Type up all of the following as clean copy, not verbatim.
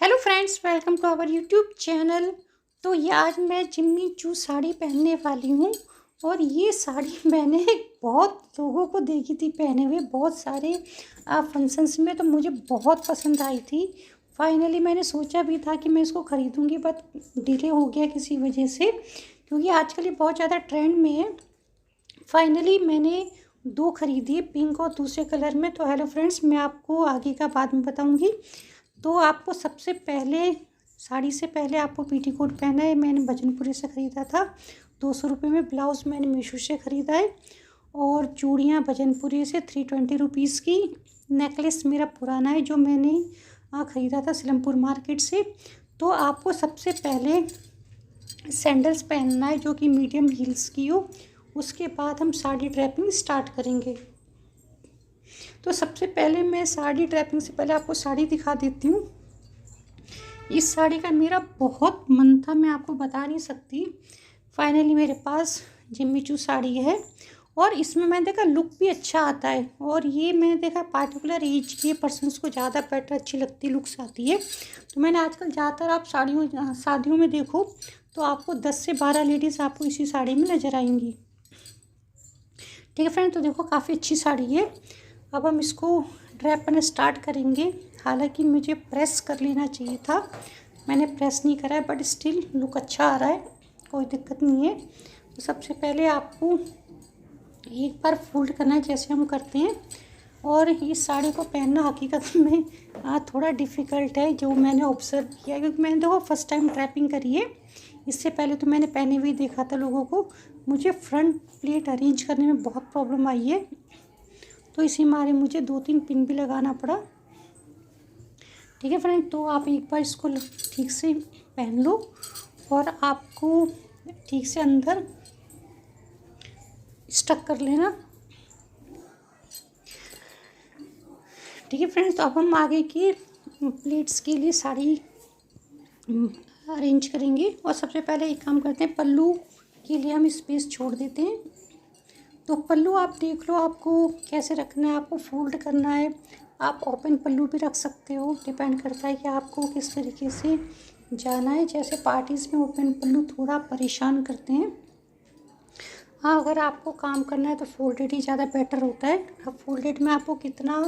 Hello friends, welcome to our YouTube channel. तो ये आज मैं जिम्मी चू साड़ी पहनने वाली हूँ। और ये साड़ी मैंने बहुत लोगों को देखी थी पहने हुए बहुत सारे फंक्शंस में, तो मुझे बहुत पसंद आई थी। फाइनली मैंने सोचा भी था कि मैं इसको ख़रीदूँगी, बट डिले हो गया किसी वजह से, क्योंकि आजकल ये बहुत ज़्यादा ट्रेंड में है। फाइनली मैंने दो ख़रीदी है, पिंक और दूसरे कलर में। तो हेलो फ्रेंड्स, मैं आपको आगे का बाद में बताऊँगी। तो आपको सबसे पहले साड़ी से पहले आपको पेटीकोट पहना है। मैंने भजनपुरी से ख़रीदा था 200 रुपये में। ब्लाउज़ मैंने मीशो से ख़रीदा है। और चूड़ियाँ भजनपुरी से 320 की। नेकलेस मेरा पुराना है जो मैंने ख़रीदा था सिलमपुर मार्केट से। तो आपको सबसे पहले सैंडल्स पहनना है जो कि मीडियम हील्स की हो। उसके बाद हम साड़ी ड्रेपिंग स्टार्ट करेंगे। तो सबसे पहले मैं साड़ी ड्रेपिंग से पहले आपको साड़ी दिखा देती हूँ। इस साड़ी का मेरा बहुत मन था, मैं आपको बता नहीं सकती। फाइनली मेरे पास जिम्मी चू साड़ी है और इसमें मैंने देखा लुक भी अच्छा आता है। और ये मैंने देखा पार्टिकुलर एज के पर्सन्स को ज़्यादा बेटर अच्छी लगती लुक्स आती है। तो मैंने आजकल ज़्यादातर आप शादियों में देखो तो आपको 10 से 12 लेडीज़ आपको इसी साड़ी में नज़र आएंगी। ठीक है फ्रेंड, तो देखो काफ़ी अच्छी साड़ी है। अब हम इसको ड्रैप करना स्टार्ट करेंगे। हालांकि मुझे प्रेस कर लेना चाहिए था, मैंने प्रेस नहीं करा है, बट स्टिल लुक अच्छा आ रहा है, कोई दिक्कत नहीं है। तो सबसे पहले आपको एक बार फोल्ड करना है जैसे हम करते हैं। और इस साड़ी को पहनना हकीकत में थोड़ा डिफ़िकल्ट है, जो मैंने ऑब्ज़र्व किया, क्योंकि मैंने देखो फर्स्ट टाइम ड्रैपिंग करी है। इससे पहले तो मैंने पहने हुए देखा था लोगों को। मुझे फ्रंट प्लेट अरेंज करने में बहुत प्रॉब्लम आई है, तो इसी मारे मुझे 2-3 पिन भी लगाना पड़ा। ठीक है फ्रेंड, तो आप एक बार इसको ठीक से पहन लो और आपको ठीक से अंदर स्टक कर लेना। ठीक है फ्रेंड्स, तो अब हम आगे की प्लेट्स के लिए साड़ी अरेंज करेंगे। और सबसे पहले एक काम करते हैं, पल्लू के लिए हम स्पेस छोड़ देते हैं। तो पल्लू आप देख लो आपको कैसे रखना है, आपको फोल्ड करना है, आप ओपन पल्लू भी रख सकते हो, डिपेंड करता है कि आपको किस तरीके से जाना है। जैसे पार्टीज़ में ओपन पल्लू थोड़ा परेशान करते हैं। हाँ, अगर आपको काम करना है तो फोल्डेड ही ज़्यादा बेटर होता है। अब फोल्डेड में आपको कितना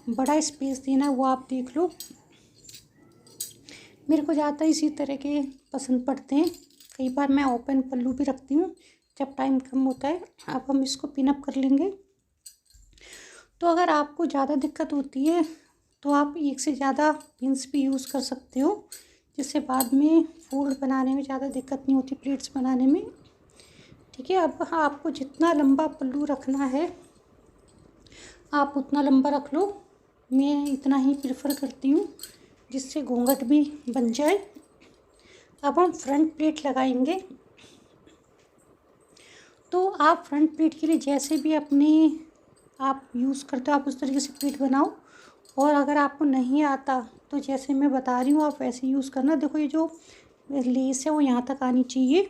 बड़ा स्पेस देना है वो आप देख लो। मेरे को ज़्यादा इसी तरह के पसंद पड़ते हैं। कई बार मैं ओपन पल्लू भी रखती हूँ जब टाइम कम होता है। अब हम इसको पिन अप कर लेंगे। तो अगर आपको ज़्यादा दिक्कत होती है तो आप एक से ज़्यादा पिन्स भी यूज़ कर सकते हो, जिससे बाद में फोल्ड बनाने में ज़्यादा दिक्कत नहीं होती, प्लेट्स बनाने में। ठीक है, अब आपको जितना लंबा पल्लू रखना है आप उतना लंबा रख लो। मैं इतना ही प्रेफर करती हूँ, जिससे घूंघट भी बन जाए। अब हम फ्रंट प्लेट लगाएंगे। तो आप फ्रंट प्लेट के लिए जैसे भी अपने आप यूज़ करते हो आप उस तरीके से प्लेट बनाओ। और अगर आपको नहीं आता तो जैसे मैं बता रही हूँ आप वैसे यूज़ करना। देखो ये जो लेस है वो यहाँ तक आनी चाहिए,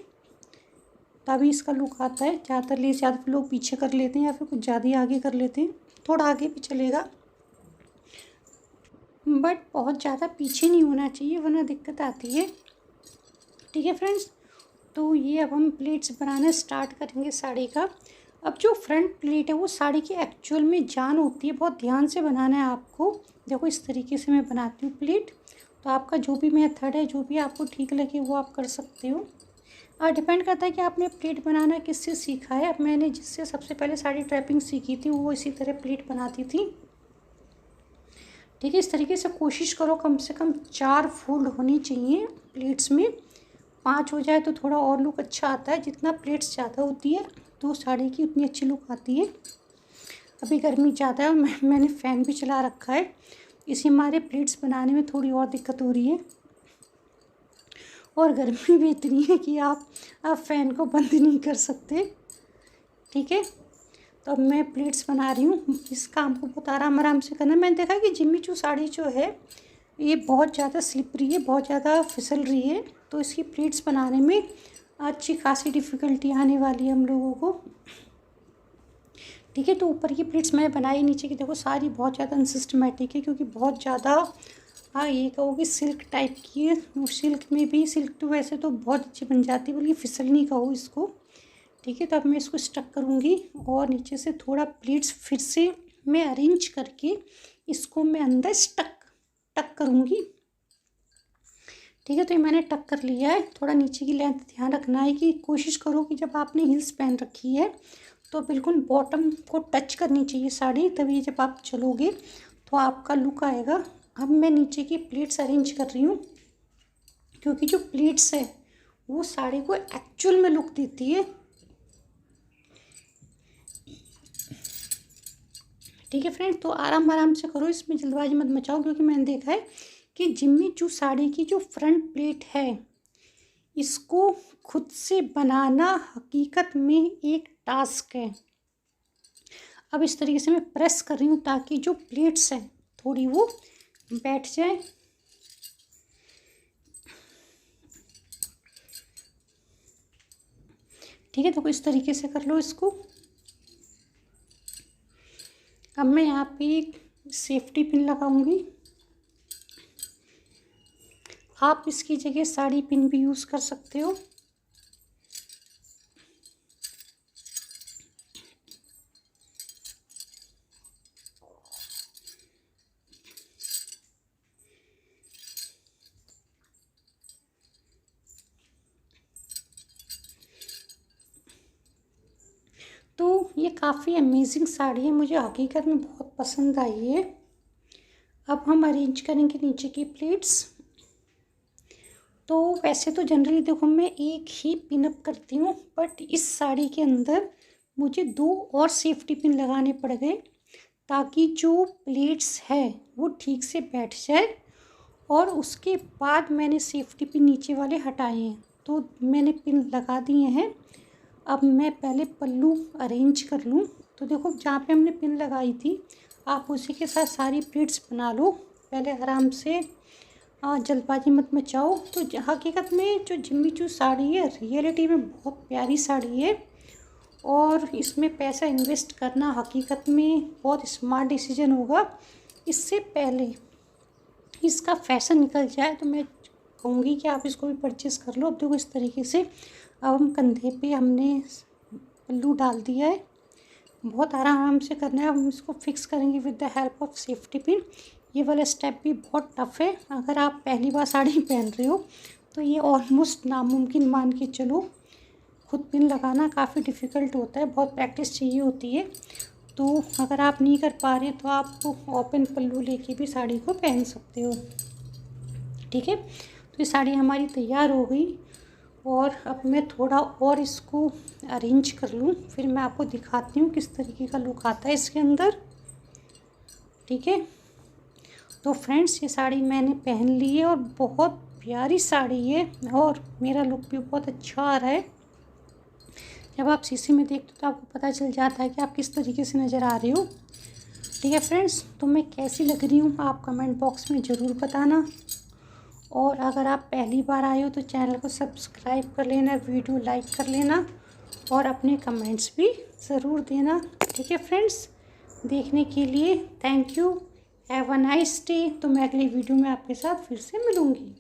तभी इसका लुक आता है। ज़्यादातर लेस ज़्यादातर लोग पीछे कर लेते हैं या फिर कुछ ज़्यादा ही आगे कर लेते हैं। थोड़ा आगे भी चलेगा, बट बहुत ज़्यादा पीछे नहीं होना चाहिए वरना दिक्कत आती है। ठीक है फ्रेंड्स, तो ये अब हम प्लेट्स बनाना स्टार्ट करेंगे साड़ी का। अब जो फ्रंट प्लेट है वो साड़ी की एक्चुअल में जान होती है, बहुत ध्यान से बनाना है आपको। देखो इस तरीके से मैं बनाती हूँ प्लेट। तो आपका जो भी मेथड है, जो भी आपको ठीक लगे वो आप कर सकते हो। और डिपेंड करता है कि आपने प्लेट बनाना किससे सीखा है। अब मैंने जिससे सबसे पहले साड़ी ड्रैपिंग सीखी थी वो इसी तरह प्लेट बनाती थी। ठीक है, इस तरीके से कोशिश करो कम से कम 4 फोल्ड होनी चाहिए प्लेट्स में। 5 हो जाए तो थोड़ा और लुक अच्छा आता है। जितना प्लेट्स ज़्यादा होती है तो साड़ी की उतनी अच्छी लुक आती है। अभी गर्मी ज़्यादा है, मैंने फ़ैन भी चला रखा है, इसी हमारे प्लेट्स बनाने में थोड़ी और दिक्कत हो रही है। और गर्मी भी इतनी है कि आप फ़ैन को बंद नहीं कर सकते। ठीक है, तो अब मैं प्लेट्स बना रही हूँ। इस काम को बहुत आराम आराम से करना। मैंने देखा कि जिम्मी चू साड़ी जो है ये बहुत ज़्यादा स्लिपरी है, बहुत ज़्यादा फिसल रही है। तो इसकी प्लेट्स बनाने में अच्छी खासी डिफ़िकल्टी आने वाली है हम लोगों को। ठीक है, तो ऊपर की प्लेट्स मैं बनाई, नीचे की देखो सारी बहुत ज़्यादा अनसिस्टमेटिक है, क्योंकि बहुत ज़्यादा हाँ, ये कहोगे सिल्क टाइप की है, और सिल्क में भी, सिल्क तो वैसे तो बहुत अच्छी बन जाती है, बल्कि फिसलनी कहो इसको। ठीक है, तो अब मैं इसको स्टक करूँगी और नीचे से थोड़ा प्लीट्स फिर से मैं अरेंज करके इसको मैं अंदर टक करूँगी। ठीक है, तो ये मैंने टक कर लिया है। थोड़ा नीचे की लेंथ ध्यान रखना है कि कोशिश करो कि जब आपने हील्स पहन रखी है तो बिल्कुल बॉटम को टच करनी चाहिए साड़ी, तभी जब आप चलोगे तो आपका लुक आएगा। अब मैं नीचे की प्लीट्स अरेंज कर रही हूँ, क्योंकि जो प्लीट्स है वो साड़ी को एक्चुअल में लुक देती है। ठीक है फ्रेंड्स, तो आराम आराम से करो, इसमें जल्दबाजी मत मचाओ, क्योंकि मैंने देखा है कि जिम्मी चू साड़ी की जो फ्रंट प्लेट है इसको खुद से बनाना हकीकत में एक टास्क है। अब इस तरीके से मैं प्रेस कर रही हूँ ताकि जो प्लेट्स हैं थोड़ी वो बैठ जाए। ठीक है, तो इस तरीके से कर लो इसको। अब मैं यहाँ पे एक सेफ्टी पिन लगाऊंगी। आप इसकी जगह साड़ी पिन भी यूज़ कर सकते हो। तो ये काफ़ी अमेजिंग साड़ी है, मुझे हकीकत में बहुत पसंद आई है। अब हम अरेंज करेंगे नीचे की प्लेट्स। तो वैसे तो जनरली देखो मैं एक ही पिन अप करती हूँ, बट इस साड़ी के अंदर मुझे 2 और सेफ्टी पिन लगाने पड़ गए ताकि जो प्लेट्स है वो ठीक से बैठ जाए। और उसके बाद मैंने सेफ्टी पिन नीचे वाले हटाए हैं, तो मैंने पिन लगा दिए हैं। अब मैं पहले पल्लू अरेंज कर लूँ। तो देखो जहाँ पे हमने पिन लगाई थी आप उसी के साथ सारी प्लेट्स बना लो। पहले आराम से जल्दबाजी मत मचाओ। तो हकीकत में जो जिम्मी चू साड़ी है रियलिटी में बहुत प्यारी साड़ी है, और इसमें पैसा इन्वेस्ट करना हकीकत में बहुत स्मार्ट डिसीजन होगा। इससे पहले इसका फैशन निकल जाए तो मैं कहूँगी कि आप इसको भी परचेज़ कर लो। अब देखो इस तरीके से अब हम कंधे पे हमने पल्लू डाल दिया है। बहुत आराम से करना है। हम इसको फिक्स करेंगे with the help of safety pin. ये वाला स्टेप भी बहुत टफ़ है, अगर आप पहली बार साड़ी पहन रहे हो तो ये ऑलमोस्ट नामुमकिन मान के चलो। खुद पिन लगाना काफ़ी डिफ़िकल्ट होता है, बहुत प्रैक्टिस चाहिए होती है। तो अगर आप नहीं कर पा रहे तो आप ओपन पल्लू लेके भी साड़ी को पहन सकते हो। ठीक है, तो ये साड़ी हमारी तैयार हो गई, और अब मैं थोड़ा और इसको अरेंज कर लूँ, फिर मैं आपको दिखाती हूँ किस तरीके का लुक आता है इसके अंदर। ठीक है, तो फ्रेंड्स ये साड़ी मैंने पहन ली है और बहुत प्यारी साड़ी है, और मेरा लुक भी बहुत अच्छा आ रहा है। जब आप शीशे में देखते हो तो आपको पता चल जाता है कि आप किस तरीके से नज़र आ रहे हो। ठीक है फ्रेंड्स, तो मैं कैसी लग रही हूँ आप कमेंट बॉक्स में ज़रूर बताना, और अगर आप पहली बार आए हो तो चैनल को सब्सक्राइब कर लेना, वीडियो लाइक कर लेना, और अपने कमेंट्स भी ज़रूर देना। ठीक है फ्रेंड्स, देखने के लिए thank you. Have a nice day. तो मैं अगली वीडियो में आपके साथ फिर से मिलूँगी।